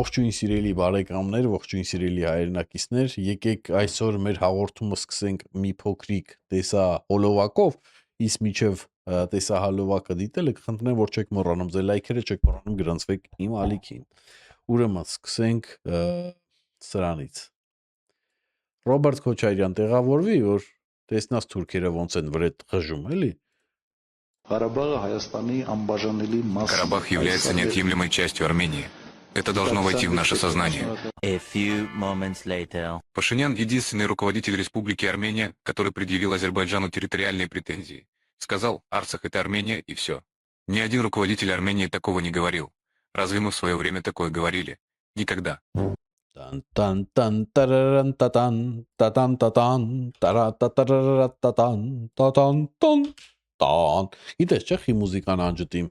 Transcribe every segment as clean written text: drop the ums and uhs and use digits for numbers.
Ողջույն սիրելի բարեկամներ, ողջույն սիրելի հայրենակիցներ, եկեք այսօր մեր հաղորդումը սկսենք մի փոքրիկ տեսահոլովակով, իսկ միջև տեսահոլովակը դիտելը կխնդրեմ, որ չեք մոռանում ձեր լայքերը, չեք մոռանում գրանցվեք իմ ալիքին։ Ուրեմն սկսենք սրանից։ Ռոբերտ Քոչարյան տեղավորվի, որ տեսնաս թուրքերը ոնց են վրետ խժում, էլի։ Карабах является неотъемлемой частью Армении. Это должно войти в наше сознание. A few moments later. Пашинян — единственный руководитель Республики Армения, который предъявил Азербайджану территориальные претензии. Сказал, Арцах — это Армения, и все. Ни один руководитель Армении такого не говорил. Разве мы в свое время такое говорили? Никогда. Տան տարարան տատան տատան տատան տարա տատարարատատան տատան տան Գիտես չէ՞ խի մուզիկան անջտիմ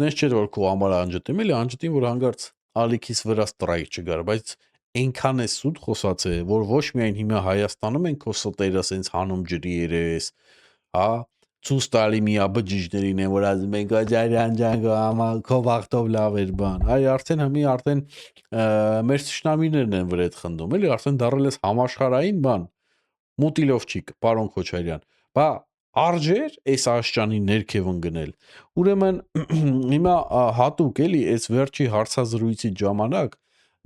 նես չէր որ քո համար անջտիմ էլի անջտիմ որ հանգարց ալիքիս վրա ստրայք չգար բայց այնքան է սուտ խոսած է որ ոչ միայն հիմա Հայաստանում են քո սոտերը սենց հանում ջրի երես հա ցույց տալի մի աբջիջներին են որ ասում են Քոչարյան ջան քո վախտով լավ էր բան այ արդեն մեր ճշնամիներն են վրետ խնդում էլի արդեն դարել ես համաշխարհային բան մուտիլովչիկ պարոն Քոչարյան բա արժեր այս աշճանի ներքև ընկնել ուրեմն հիմա հատուկ էլի այս վերջի հարցազրույցի ժամանակ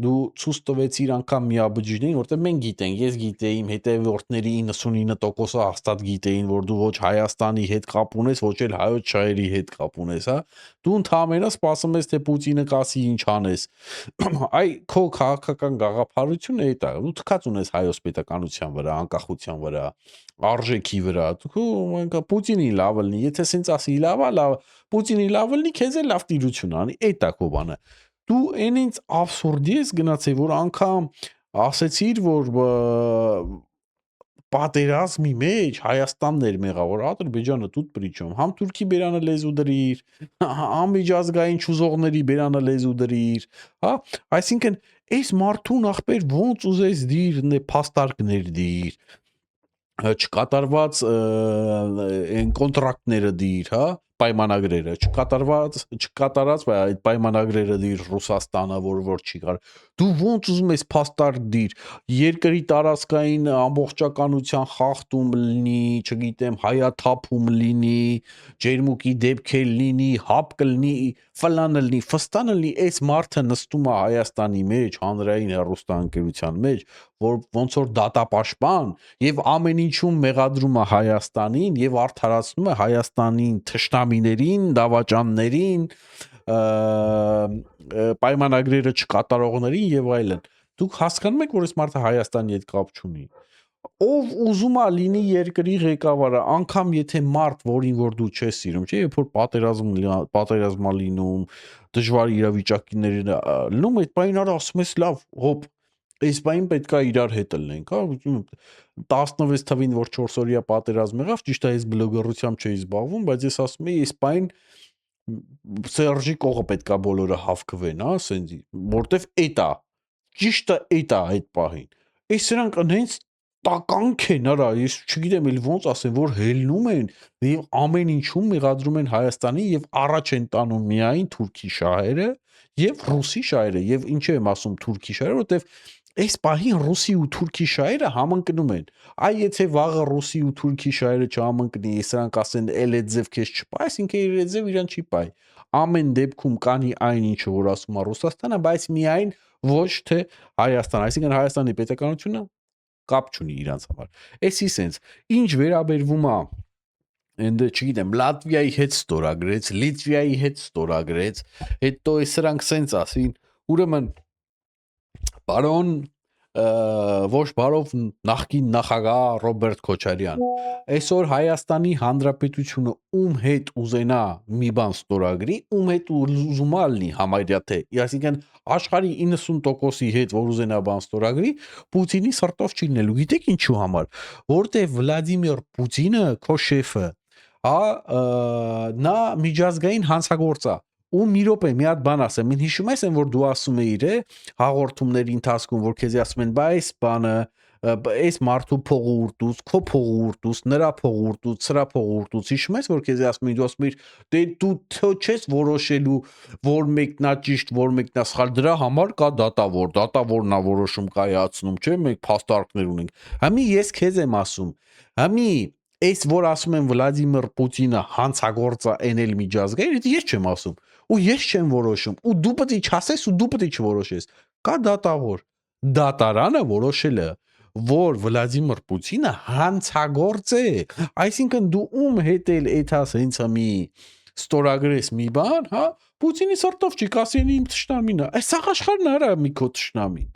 դու ցույց տվեցիր անգամ մի աբջիջներին որտեղ մենք գիտենք ես գիտեի իմ հետևորդների 99%-ը հաստատ գիտեին որ դու ոչ Հայաստանի հետ կապ ունես ոչ էլ հայոց շահերի հետ կապ ունես հա դու ընդհանրապես սպասում ես թե Պուտինը կասի ինչ անես այ քո քաղաքական գաղափարությունը էդ է դու թքած ունես հայոց պետականության վրա անկախության վրա արժեքի վրա դու Պուտինին լավ լինի եթե սենց ասի լավ Պուտինի լավ լինի քեզ էլ լավ տիրություն անի էդ է քո բանը դու այն ինձ աբսուրդի ես գնացել որ անգամ ասեցիր որ պատերազմի մեջ Հայաստանն էր մեղավոր Ադրբեջանը тут при чем համ Թուրքի բերանը լեզու դրիր համ միջազգային ճուզողների բերանը լեզու դրիր հա այսինքն այս մարդուն ախպեր ոնց ուզես դիր փաստարկներ դիր չկատարված այն կոնտրակտները դիր հա պայմանագրերը չկատարած այդ պայմանագրերը դիր Ռուսաստանը որ չի կար դու ոնց ուզում ես փաստարկ դիր երկրի տարածքային ամբողջականության խախտում լինի չգիտեմ հայաթափում լինի ջերմուկի դեպքեր լինի հապ կլինի ֆլանը լինի ֆստանը լինի այս մարդը նստում է Հայաստանի մեջ հանրային հեռուստաընկերության մեջ որ ոնց որ դատապաշտպան եւ ամեն ինչում մեղադրում է Հայաստանին եւ արդարացնում է Հայաստանին թշնամիներին, դավաճաններին, պայմանագրերը չկատարողներին եւ այլն։ Դուք հասկանում եք, որ այս մարդը Հայաստանի հետ կապ չունի։ Ով ուզում է լինի երկրի ղեկավարը, անգամ եթե մարդ, որին որ դու չես սիրում, չէ՞, երբ որ պատերազմա լինում, դժվար իրավիճակներ լինում, այդ բանին արա ասում ես լավ, հոп այս բային պետք է իրար հետ լինենք, հա 16 թվին որ 4 օրյա պատերազմ եղավ, ճիշտ է ես բլոգերությամբ չէի զբաղվում, բայց ես ասում եի այս բային Սերժի կողը պետք է բոլորը հավքվեն, հա, ասենց, որտեվ էդ է, ճիշտը էդ է այդ պահին։ Այս սրանք հենց տականք են, արա, ես չգիտեմ էլ ոնց ասեմ, որ հելնում են եւ ամեն ինչում մեղադրում են Հայաստանի եւ առաջ են տանում միայն թուրքի շահերը եւ ռուսի շահերը եւ ինչ եմ ասում թուրքի շահերը, որտեվ այս պահին ռուսի ու թուրքի շահերը համընկնում են։ Այ եթե վաղը ռուսի ու թուրքի շահերը չհամընկնի, սրանք ասեն էլ այդ ձև քեզ չպայ, այսինքն իր ձև իրան չի պայ։ Ամեն դեպքում կանի այն ինչը որ ասում է Ռուսաստանը, բայց միայն ոչ թե Հայաստանը, այսինքն Հայաստանի պետականությունը կապ չունի իրանց համար։ Էսի սենց ինչ վերաբերվում է ընդ չգիտեմ Լատվիայի հետ ստորագրեց, Լիտվայի հետ ստորագրեց, հետո սրանք սենց ասին, ուրեմն Պարոն ոչ բարով նախկին նախագահ Ռոբերտ Քոչարյան այսօր Հայաստանի Հանրապետությունը ում հետ ուզենա մի բան ստորագրի ում հետ ուզում է լինի համարյա թե այսինքն աշխարհի 90%-ի հետ որ ուզենա բան ստորագրի Պուտինի սրտով չի լինելու գիտեք ինչու համար որտեվ Վլադիմիր Պուտինը քո շեֆը հա նա միջազգային հանցագործ է ու մի րոպե մի հատ բան ասեմ, ինձ հիշում ես, որ դու ասում էիր հաղորդումների ընթացքում, որ քեզի ասում են, բայց բանը այս մարդու փողը ուրտուց, քո փողը ուրտուց, նրա փողը ուրտուց, սրա փողը ուրտուց, հիշում ես, որ քեզ ասում են, դու ասում ես, դե դու չես որոշելու, որ մեկն է ճիշտ, որ մեկն է սխալ, դրա համար կա դատավորն է որոշում կայացնում, չէ՞, մենք փաստարկներ ունենք։ Համի ես քեզ եմ ասում, համի այս որ ասում են Վլադիմիր Պուտինը հանցագործ է NL միջազգային, դա ես չեմ ասում, ու ես չեմ որոշում, ու դու պետք է չասես ու դու պետք է չորոշես։ Կա դատավոր, դատարանը որոշել է, որ Վլադիմիր Պուտինը հանցագործ է, այսինքն դու ում հետ էլ էթաս հենց մի ստորագրես մի բան, հա, Պուտինի սրտով չի կասի իմ թշնամին է, այս աշխարհն արա մի քո թշնամին,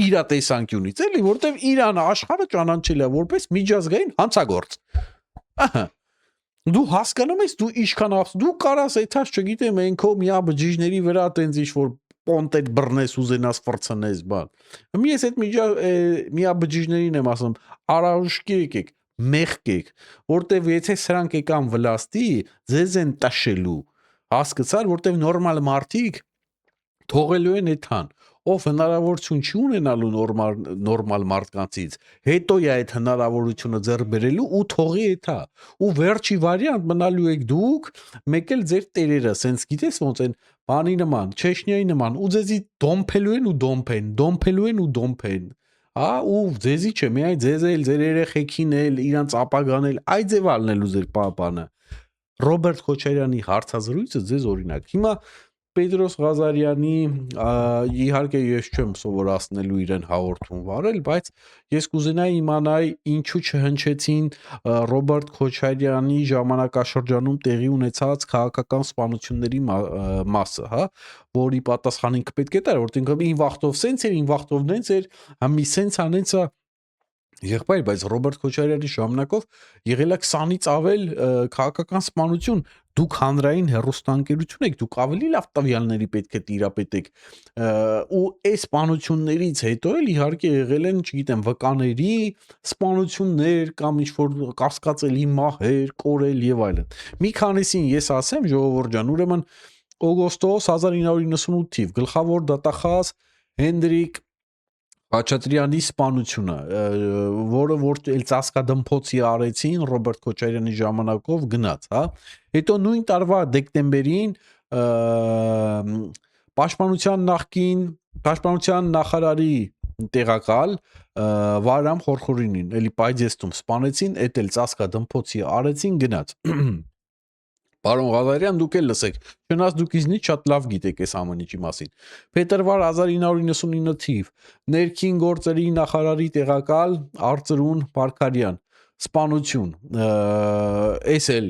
իր տեսանկյունից էլի, որտեվ Իրանը աշխարհը ճանաչել է որպես միջազգային հանցագործ, ահա, դու հասկանում ես, դու ինչքան դու կարաս էթաս չգիտեմ, այնքո միա բջիջների վրա տենց ինչ որ պոնտետ բռնես ուզենաս ֆրցնես բան։ Մի ես այդ միա բջիջներին եմ ասում, արարուշկի եկեք, մեղկեք, որտեվ եթե սրանք եկան վլաստի, ձեզ են տաշելու, հասկացար, որտեվ նորմալ մարդիկ թողելու են էթան, ով հնարավորություն չի ունենալու նորմալ մարդկանցից, հետո է այդ հնարավորությունը ձեռք բերելու ու թողի էթա, ու վերջի վարիանտ մնալու եք դուք, մեկ էլ ձեր տերերը, սենց գիտես ոնց են, բանի նման, Չեչնիայի նման, ու ձեզի դոմփելու են ու դոմփելու են ու դոմփեն, հա, ու ձեզի չէ, միայն ձեզ էլ, ձեր երեխեքին էլ, իրանց ապագան էլ, այ ձև ալնելու ձեր պապանը, Ռոբերտ Քոչարյանի հարցազրույցը ձեզ օրինակ, հիմա Պետրոս Ղազարյանի իհարկե ես չեմ սովորացնելու իրեն հաղորդում վարել, բայց ես կուզենայի իմանալ ինչու չհնչեցին Ռոբերտ Քոչարյանի ժամանակաշրջանում տեղի ունեցած քաղաքական սպանությունների մասը, հա, որի պատասխանին կպետք է տար, որտեղ ին վախտով սենց էր, ին վախտով նենց էր, համի սենց անեցա եղբայր, բայց Ռոբերտ Քոչարյանի ժամանակով եղել է 20-ից ավել քաղաքական սպանություն, դուք հանրային հեռուստաընկերություն եք, դուք ավելի լավ տվյալների պետք է տիրապետեք, ու այս սպանություններից հետո էլ իհարկե եղել են, չգիտեմ, վկաների սպանություններ կամ ինչ-որ կասկածելի մահեր, կորել եւ այլն։ Մի քանիսին ես ասեմ, ժողովուրդ ջան, ուրեմն օգոստոս 1998 թիվ գլխավոր դատախազ Հենրիկ Խաչատրյանի սպանությունը, որը որ էլ ծածկադմփոցի արեցին Ռոբերտ Քոչարյանի ժամանակով գնաց, հա։ Հետո նույն տարվա դեկտեմբերին պաշտպանության նախարարի տեղակալ Վարամ Խորխորինին, էլի Պայձեստում սպանեցին, էդ էլ ծածկադմփոցի արեցին գնաց։ Պարոն Ղազարյան, դուք էլ լսեք, չնայած դուք իզնից շատ լավ գիտեք այս ամեն ինչի մասին։ Փետրվար 1999 թիվ ներքին գործերի նախարարի տեղակալ Արծրուն Պարքարյան սպանություն, էս էլ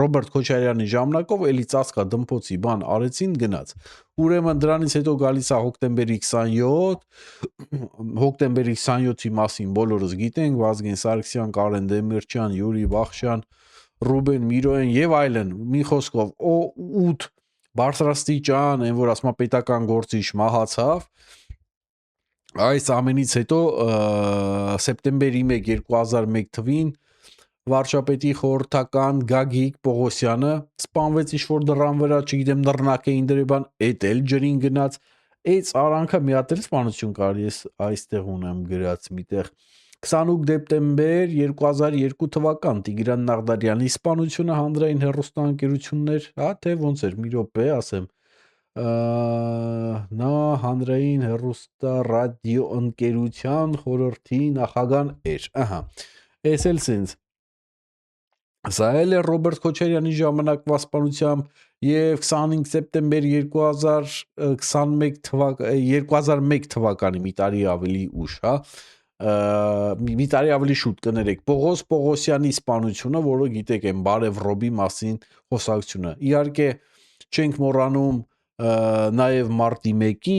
Ռոբերտ Քոչարյանի ժամանակով էլի ծածկա դմփոցի բան արեցին գնաց։ Ուրեմն դրանից հետո գալիս է հոկտեմբերի 27-ի մասին բոլորս գիտենք, Վազգեն Սարգսյան, Կարեն Դեմիրճյան, Յուրի Վախշյան, Ռուբեն Միրոյան եւ այլն, մի խոսքով 8 բարձրաստիճան, այն որ ասում պետական գործիչ մահացավ։ Այս ամենից հետո սեպտեմբերի 1 2001 թվին վարչապետի խորհրդական Գագիկ Պողոսյանը սպանվեց ինչ-որ դռան վրա, չգիտեմ նռնակ էին դրեբան, էդ էլ ջրին գնաց, այս արանքը մի հատ էլ սպանություն կար, ես այստեղ ունեմ գրած միտեղ 28 դեկտեմբեր 2002 թվական Տիգրան Նաղդարյանի սպանությունը հանրային հեռուստաընկերություններ, հա, թե ոնց էր, մի րոպե ասեմ, նա հանրային հեռուստա ռադիո ընկերության խորհրդի նախագահն էր, ահա, այս էլ սենց Սա էլ է Ռոբերտ Քոչարյանի ժամանակվա սպանությամբ եւ 25 սեպտեմբեր 2001 թվականի մի տարի ավելի ուշ, հա, մի տարի ավելի շուտ կներեք Պողոս Պողոսյանի սպանությունը, որը գիտեք են Բարև Ռոբի մասին խոսակցությունը։ Իհարկե չենք մոռանում նաեւ մարտի 1-ի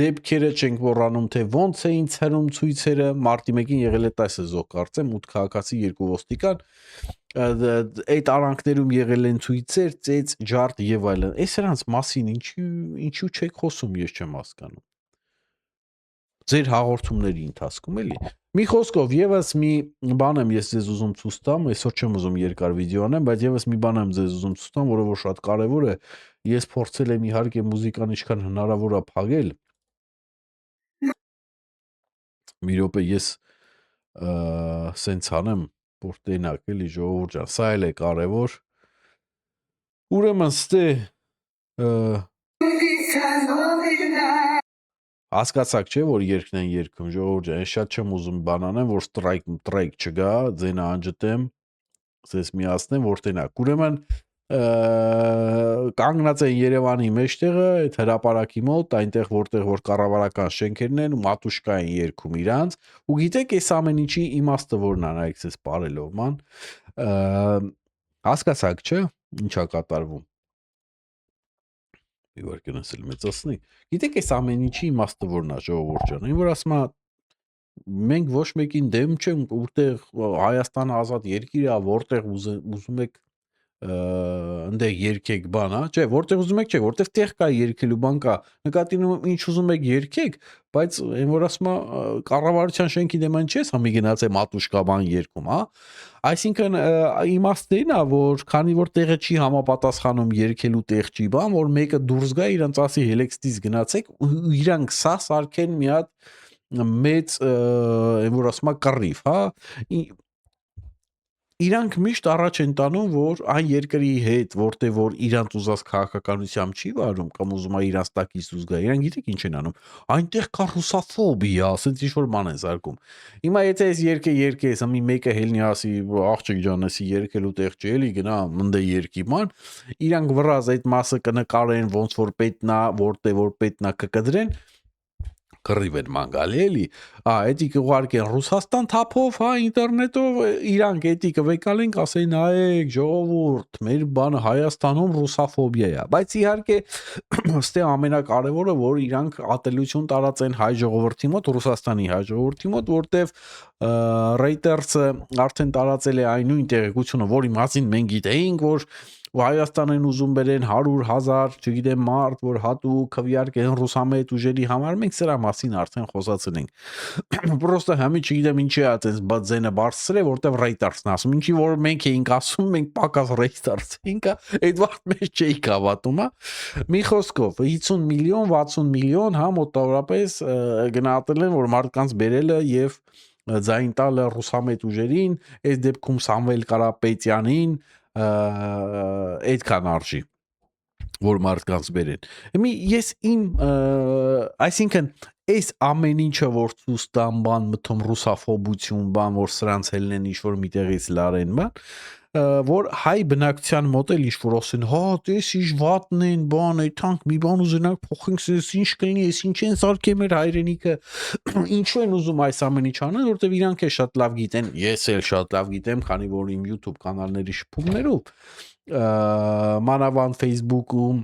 դեպքերը, չենք մոռանում թե ոնց էին ցրում ցույցերը, մարտի 1-ին եղել է տասը զոհ կարծեմ 8 քաղաքացի 2 ոստիկան, այդ արանքներում եղել են ցույցեր, ծեծ, ջարդ եւ այլն։ Այս նրանց մասին ինչու չեք խոսում, ես չեմ հասկանում։ Ձեր հաղորդումների ընթացքում էլի։ Մի խոսքով եւս մի բան եմ ես ձեզ ուզում ցույց տամ, այսօր չեմ ուզում երկար վիդեո անեմ, բայց եւս մի բան եմ ձեզ ուզում ցույց տամ, որը որ շատ կարեւոր է։ Ես փորձել եմ իհարկե մուզիկան ինչքան հնարավոր է փակել։ Մի րոպե ես սենց անեմ, որ տենակ էլի ժողովուրդ ջան, սա էլ է կարևոր։ Ուրեմն ստե հասկացաք չէ որ երկն են երգում ժողովուրդ ջան, ես շատ չեմ ուզում բանանեմ, որ ստրայք չգա, ձենը անջտեմ, սես միացնեմ, որ տենակ։ Ուրեմն կանգնած են Երևանի մեջտեղը, այդ հրապարակի մոտ, այնտեղ որտեղ որ կառավարական շենքերն են ու մատուշկա են երգում իրանց, ու գիտեք այս ամեն ինչի իմաստը որն է, նայեք էս բարելով ման, հասկացաք չէ, ինչա կատարվում։ Իվարկեն ասել մեծացնի։ Գիտեք այս ամեն ինչի իմաստը որն է ժողովուրդ ջան, այն որ ասում է մենք ոչ մեկին դեմ չենք, որտեղ Հայաստանը ազատ երկիր է, որտեղ ուզում եք ընդեղ երկեք բան, հա, չէ, որտեղ ուզում եք, չէ, որտեղ տեղ կա երկելու բան կա, նկատի ունեմ ինչ ուզում եք երկեք, բայց այն որ ասում է կառավարության շենքի դեմ այն չես, համի գնաց է մատուշկա բան երկում, հա, այսինքն իմաստն է, որ քանի որ տեղը չի համապատասխանում երկելու տեղ չի բան, որ մեկը դուրս գա իրանց ասի հելեքստից գնացեք, իրանք սա սարքեն մի հատ մեծ այն որ ասում է կռիվ, հա, իրանք միշտ առաջ են տանում, որ այն երկրի հետ, որտեղ որ իրանց ուզած քաղաքականությամբ չի վարում, կամ ուզում է իրանց տակից դուրս գա, իրանք գիտեք ինչ են անում, այնտեղ կա ռուսաֆոբիա, ասենց ինչ որ բան են զարգում։ Հիմա եթե այս երկես, ամի մեկը հելնի ասի, աղջիկ ջան, էսի երկելու տեղ չի էլի, գնա մնդե երկի ման, իրանք վրազ այդ մասը կնկարեն, ոնց որ պետնա, որտեղ որ պետնա կկդրեն, կռիվ են մանգալի էլի, էդի կուղարկեն Ռուսաստան թափով, հա, ինտերնետով, իրանք էդի կվեկալենք, ասեն, նայեք, ժողովուրդ, մեր բանը Հայաստանում ռուսաֆոբիա է, բայց իհարկե ստե ամենակարևորը, որ իրանք ատելություն տարածեն հայ ժողովրդի մոտ, Ռուսաստանի հայ ժողովրդի մոտ, որտեվ Reuters-ը արդեն տարածել է այն նույն տեղեկությունը, որի մասին մենք գիտեինք, որ Հայաստան են ուզում բերեն 100,000, չգիտեմ, մարդ, որ հատուկ քվեարկեն ռուսամետ ուժերի համար, մենք սրա մասին արդեն խոսացել ենք։ Պրոստը համի չգիտեմ ինչի է այդպես բաձենը բարձրել, որտեվ Reuters-ն ասում, ինչի որ մենք էինք ասում, մենք պակաս Reuters էինք, այդ վաղ մեջ չէինք հավատում, հա։ Մի խոսքով 50 միլիոն, 60 միլիոն, հա, մոտավորապես գնահատել են, որ մարդկանց բերելը եւ ձայն տալը ռուսամետ ուժերին, այս դեպքում Սամվել Կարապետյանին այդքան արժի, որ մարդկանց բերեն։ Հիմա ես իմ, այսինքն այս ամեն ինչը որ ցույց տան բան մտում ռուսաֆոբություն բան, որ սրանց հելնեն ինչ-որ միտեղից լարեն բան, որ հայ բնակության մոտ էլ ինչ-որ ասեն, հա, տես ինչ վատն են, բան, այդանք մի բան ուզենանք փոխենք, ինչ կլինի, այս ինչ են սարքե մեր հայրենիքը, ինչու են ուզում այս ամեն ինչ անել, որտեվ իրանք է շատ լավ գիտեն, ես էլ շատ լավ գիտեմ, քանի որ իմ YouTube կանալների շփումներով մանավանդ Facebook-ում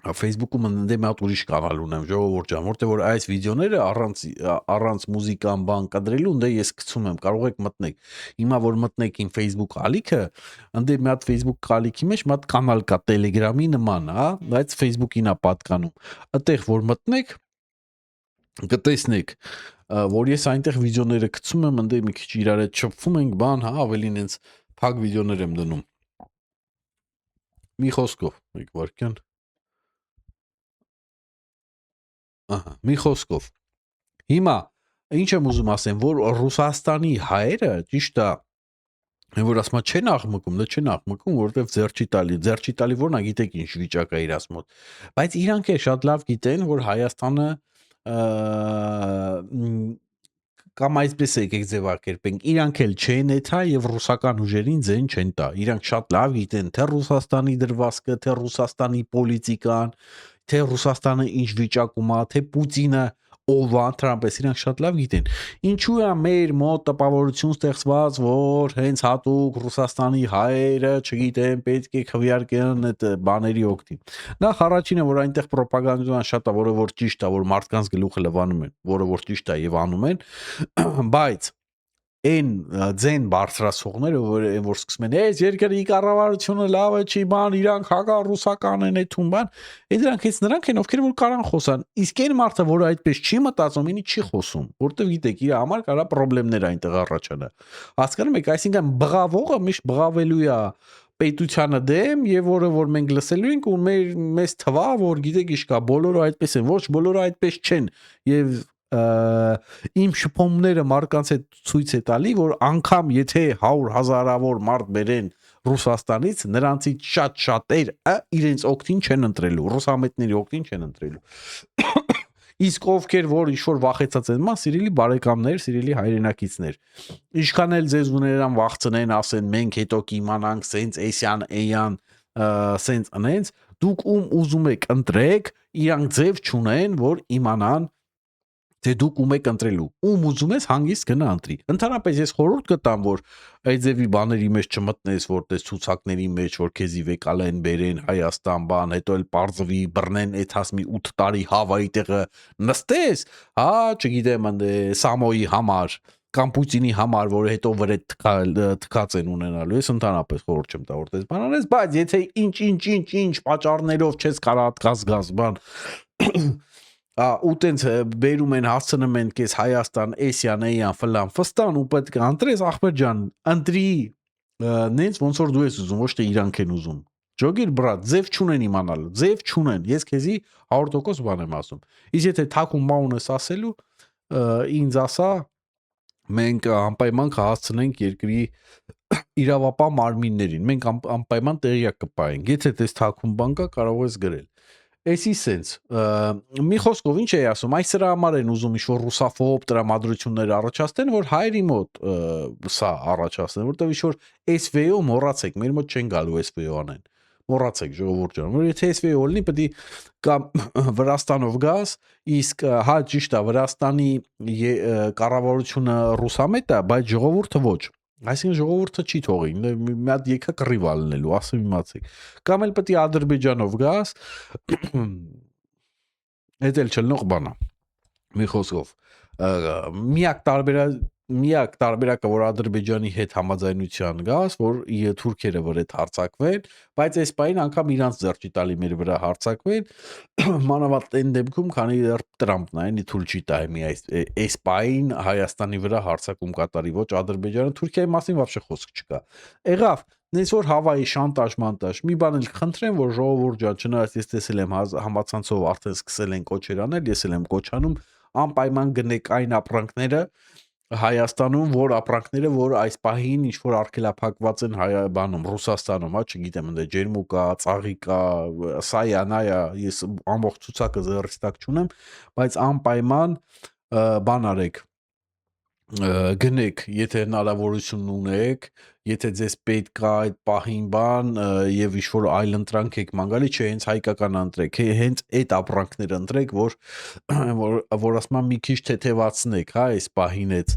ընդե մի հատ ուրիշ կանալ ունեմ, ժողովուրդ ջան, որտեղ որ այս վիդեոները առանց մուզիկան բան կադրելու, ընդե ես գցում եմ, կարող եք մտնեք։ Հիմա որ մտնեք իմ Facebook ալիքը, ընդե մի հատ Facebook ալիքի մեջ մի հատ կանալ կա Telegram-ի նման, հա, բայց Facebook-ին է պատկանում։ Այդտեղ որ մտնեք, կտեսնեք, որ ես այնտեղ վիդեոները գցում եմ, ընդե մի քիչ իրար հետ շփվում ենք, բան, հա, ավելին հենց փակ վիդեոներ եմ դնում։ Մի խոսքով, մեկ վարքյան։ Ահա, մի խոսքով։ Հիմա ինչ եմ ուզում ասեմ, որ Ռուսաստանի հայերը ճիշտ է, որ ասում չեն աղմկում, դա չեն աղմկում, որովհետև ձեռ չի տալի որն է, գիտեք ինչ վիճակ է իրաց մոտ։ Բայց իրանք է շատ լավ գիտեն, որ Հայաստանը կամ այսպես եկեք ձևակերպենք, իրանք էլ չեն էթա եւ ռուսական ուժերին ձեն չեն տա։ Իրանք շատ լավ գիտեն թե Ռուսաստանի դրվասկը, թե Ռուսաստանի պոլիտիկան, թե Ռուսաստանը ինչ վիճակում է, թե Պուտինը ով է, Թրամփը, իրանք շատ լավ գիտեն։ Ինչու է մեր մոտ տպավորություն ստեղծված, որ հենց հատուկ Ռուսաստանի հայերը, չգիտեմ, պետք է քվեարկեն այդ բաների օգտին։ Նախ առաջինը, որ այնտեղ ռոպագանդան շատ է, որը որ ճիշտ է, որ մարդկանց գլուխը լվանում են, որը որ ճիշտ է եւ անում են, բայց այն ձեն բարձրացողները, որ սկսում են, այս երկրի կառավարությունը լավը չի, բան, իրանք հակառուսական են այդում բան, նրանք են ովքեր որ կարան խոսան։ Իսկ այն մարդը, որը այդպես չի մտածում, ինի չի խոսում, որտեվ գիտեք, իր համար կարա խնդիրներ այնտեղ առաջանա։ Հասկանում եք, այսինքն բղավողը միշտ բղավելու է պետությանը դեմ եւ որ մենք լսելու ենք ու մեզ թվա, որ գիտեք ինչ կա, բոլորը այդպես են, ոչ բոլորը այդպես չեն եւ իմ շփումները մարդկանց հետ ցույց է տալի, որ անգամ եթե 100,000-ավոր մարդ բերեն Ռուսաստանից, նրանցից շատ-շատերը իրենց օգտին չեն ընտրելու, ռուսամետների օգտին չեն ընտրելու։ Իսկ ովքեր որ ինչ որ վախեցած են, սիրելի բարեկամներ, սիրելի հայրենակիցներ, ինչքան էլ ձեզ ուներան վախցնեն, ասեն մենք հետո կիմանանք, սենց էսյան, էյան, սենց անենց, դուք ում ուզում եք ընտրեք, իրանք ձև չունեն, որ իմանան թե դուք ում եք ընտրելու, ում ուզում ես հանգիստ գնա ընտրի։ Ընդհանրապես ես խորհուրդ կտամ, որ այդ ձևի բաների մեջ չմտնես, որտես ցուցակների մեջ, որ քեզի վեկալեն, բերեն Հայաստան բան, հետո էլ պարզվի բռնեն այդ հասմի 8 տարի Հավայի տեղը նստես, հա, չգիտեմ, Սամոյի համար կամ Պուտինի համար, որ հետո վրետ թքած են ունենալու, ես ընդհանրապես խորհուրդ չեմ տա որտես բան անես, բայց եթե ինչ պատճառներով չես կարա հատկած բան ու տենց բերում են հասցնում են քեզ Հայաստան, Էսիան, Էյան, ֆլան, ֆստան ու պետք է ընտրես ախպեր ջան, ընտրի նենց ոնց որ դու ես ուզում, ոչ թե իրանք են ուզում։ Ջոգիր բրատ, ձև չունեն իմանալու, ձև չունեն։ Ես քեզի 100% բան եմ ասում։ Իսկ եթե թակում մաուն ես ասելու, ինձ ասա, մենք անպայման կհասցնենք երկրի իրավապահ մարմիններին։ Մենք անպայման տեղյակ կպահենք։ Եթե դες թակում բան կա, կարող ես գրել։ Էսի սենց մի խոսքով ինչ էի ասում, այս սրա համար են ուզում ինչ-որ ռուսաֆոբ տրամադրություններ առաջացնեն, որ հայրի մոտ սա առաջացնեն, որտեղ ինչ-որ SVO մոռացեք, մեր մոտ չեն գալու SVO անեն, մոռացեք ժողովուրդ ջան, որ եթե SVO լինի, պետք է կամ Վրաստանով գաս, իսկ հա ճիշտ է, Վրաստանի կառավարությունը ռուսամետ է, բայց ժողովուրդը ոչ։ Այսինքն ժողովուրդը չի թողի, մի հատ եկա կռիվա լինելու, ասեմ իմացեք։ Կամ էլ պետք է Ադրբեջանով գաս, այդ էլ չլնող բան է։ Մի խոսքով, միակ տարբերակը, որ Ադրբեջանի հետ համաձայնության գաս, որ թուրքերը վրետ հարձակվեն, բայց այս պայն անգամ իրանց ձեռքի տալի մեր վրա հարձակվեն, մանավանդ այն դեպքում, քանի դեռ Տրամպն այն թույլ չի տա մի այս պայն Հայաստանի վրա հարձակում կատարի, ոչ Ադրբեջանը, Թուրքիայի մասին вообще խոսք չկա։ Եղավ, նենց որ Հավայի շանտաժ, մի բան էլ խնդրեմ, որ ժողովուրդ ջան, չնայած ես տեսել եմ համացանցով արդեն սկսել են կոչեր անել, ես էլ եմ կոչանում, անպայման գնեք այն ապրանքները Հայաստանում, որ ապրանքները, որ այս պահին ինչ որ արգելափակված են բանում, Ռուսաստանում, հա, չգիտեմ, ընդ ջերմուկա, ծաղիկա, սայա, նայա, ես ամբողջ ցուցակը ձեռքից տակ չունեմ, բայց անպայման բան արեք, գնեք, եթե հնարավորություն ունեք, եթե ձեզ պետք է այդ պահին բան եւ ինչ որ այլ ընտրանք եք մանգալի, չէ, հենց հայկական ընտրեք, հենց այդ ապրանքները ընտրեք, որ ասում եմ մի քիչ թեթևացնեք, հա, այս պահին այդ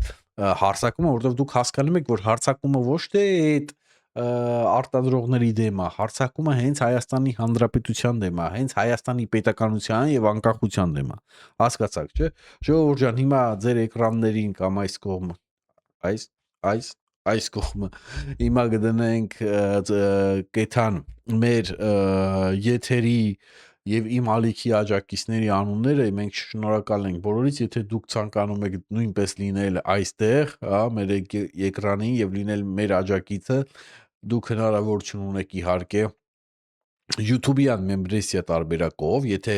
հարցակումը, որովհետեւ դուք հասկանում եք, որ հարցակումը ոչ թե այդ արտադրողների դեմ է, հարցակումը հենց Հայաստանի Հանրապետության դեմ է, հենց Հայաստանի պետականության եւ անկախության դեմ է։ Հասկացաք, չէ՞։ Ժողովուրդ ջան, հիմա ձեր էկրաններին կամ այս կողմը, այս կողմը հիմա կդնենք կեթան մեր եթերի եւ իմ ալիքի աջակիցների անունները, մենք շնորհակալ ենք բոլորից, եթե դուք ցանկանում եք նույնպես լինել այստեղ, հա, մեր էկրանին եւ լինել մեր աջակիցը, դուք հնարավորություն ունեք իհարկե YouTube-յան մեմբրեսիա տարբերակով, եթե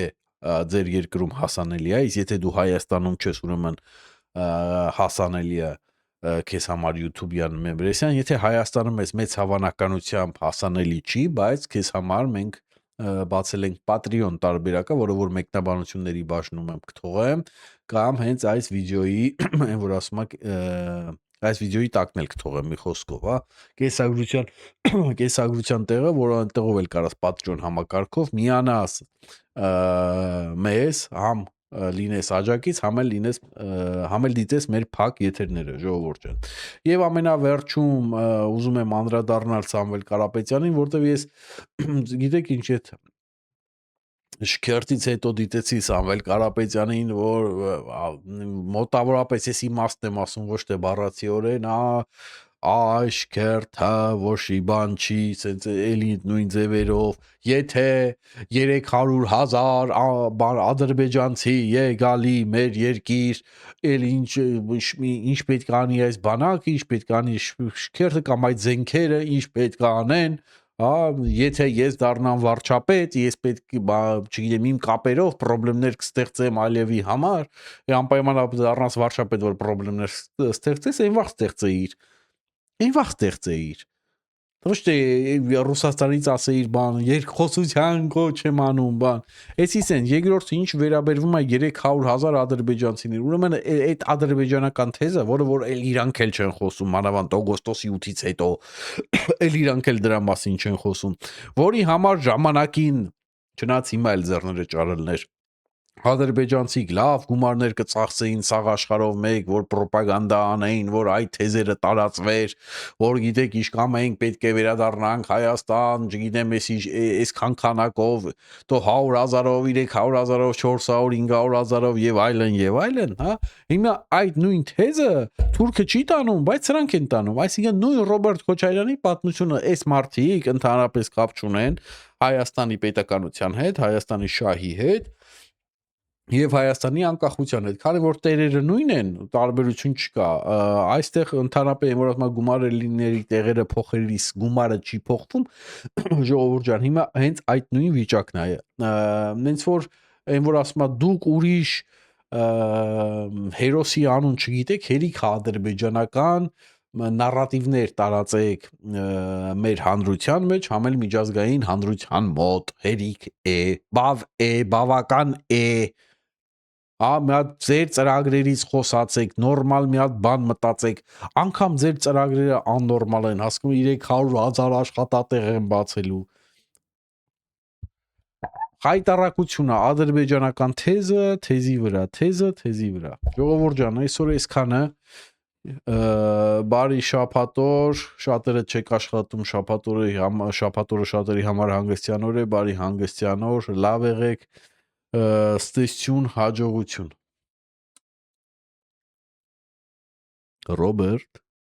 ձեր երկրում հասանելի է, իսկ եթե դու Հայաստանում չես, ուրեմն հասանելի է քեզ համար YouTube-յան մեմբրեսիան, եթե Հայաստանում ես մեծ հավանականությամբ հասանելի չի, բայց քեզ համար մենք բացել ենք Patreon տարբերակը, որը որ մեկնաբանությունների բաժնում եմ կթողեմ, կամ հենց այս վիդեոյի, այն որ ասում եք, այս վիդեոյի տակն էլ կթողեմ մի խոսքով, հա, կեսագրության տեղը, որը այնտեղով էլ կարաս Patreon համակարգով միանաս մեզ, համ լինես աջակից, համ էլ դիտես մեր փակ եթերները, ժողովուրդ ջան։ Եվ ամենավերջում ուզում եմ անդրադառնալ Սամվել Կարապետյանին, որտեվ ես գիտեք ինչ այդ շքերթից հետո դիտեցի Սամվել Կարապետյանին, որ մոտավորապես ես իմաստն եմ ասում, ոչ թե բառացիորեն, շքերթը ոչի բան չի, սենց էլի նույն ձևերով, եթե 300,000 ադրբեջանցի եկալի մեր երկիր, էլ ինչ պետք է անի այս բանակը, ինչ պետք է անի շքերթը կամ այդ զենքերը, ինչ պետք է անեն, Եթե ես դառնամ վարչապետ, ես պետք է, չգիտեմ, իմ կապերով խնդիրներ կստեղծեմ Ալիևի համար, անպայմանաբար դառնաս վարչապետ, որ խնդիրներ ստեղծես, այն վաղ ստեղծեիր։ Ոչ թե Ռուսաստանից ասեիր բան, երկխոսության կոչ եմ անում, բան։ Էսիս են, երկրորդը ինչ վերաբերվում է 300,000 ադրբեջանցիներ։ Ուրեմն այդ ադրբեջանական թեզը, որ էլ իրանք էլ չեն խոսում, մանավանդ օգոստոսի 8-ից հետո, էլ իրանք էլ դրա մասին չեն խոսում, որի համար ժամանակին չնայած հիմա էլ ձեռները ճարելներ ադրբեջանցիք լավ գումարներ կծախսեին սաղ աշխարհով մեկ, որ ռոպագանդա անեին, որ այդ թեզերը տարածվեր, որ գիտեք, իշքամ ենք պետք է վերադառնանք Հայաստան, չգիտեմ, այսքան քանակով, то 100,000-ով, 300,000-ով, 400, 500,000-ով եւ այլն, հա։ Հիմա այդ նույն թեզը թուրքը չի տանում, բայց սրանք են տանում, այսինքն նույն Ռոբերտ Քոչարյանի պատմությունը այս մարդիկ ընդհանրապես կապ չունեն Հայաստանի պետականության հետ, Հայաստանի շահի հետ եւ Հայաստանի անկախության հետ, քանի որ տերերը նույն են, տարբերություն չկա, այստեղ ընդհանրապես որ ասում գումարելիների տեղերը փոխելիս գումարը չի փոխվում, ժողովուրդ ջան, հիմա հենց այդ նույն վիճակն է, նենց որ այն որ ասում դուք ուրիշ հերոսի անուն չգիտեք, հերիք ադրբեջանական նարատիվներ տարածեք մեր հանրության մեջ, համել միջազգային հանրության մոտ, հերիք է, բավական է, մի հատ ձեր ծրագրերից խոսացեք, նորմալ մի հատ բան մտածեք, անգամ ձեր ծրագրերը աննորմալ են, հասկանում 300,000 աշխատատեղ են բացելու։ Հայտարարությունը ադրբեջանական թեզի վրա։ Ժողովուրդ ջան, այսօր այսքանը բարի շաբաթօր, շատերը չեք աշխատում, շաբաթօրը շատերի համար հանգստյան օր է, բարի հանգստյան օր, լավ եղեք, ստեսություն, հաջողություն։ Ռոբերտ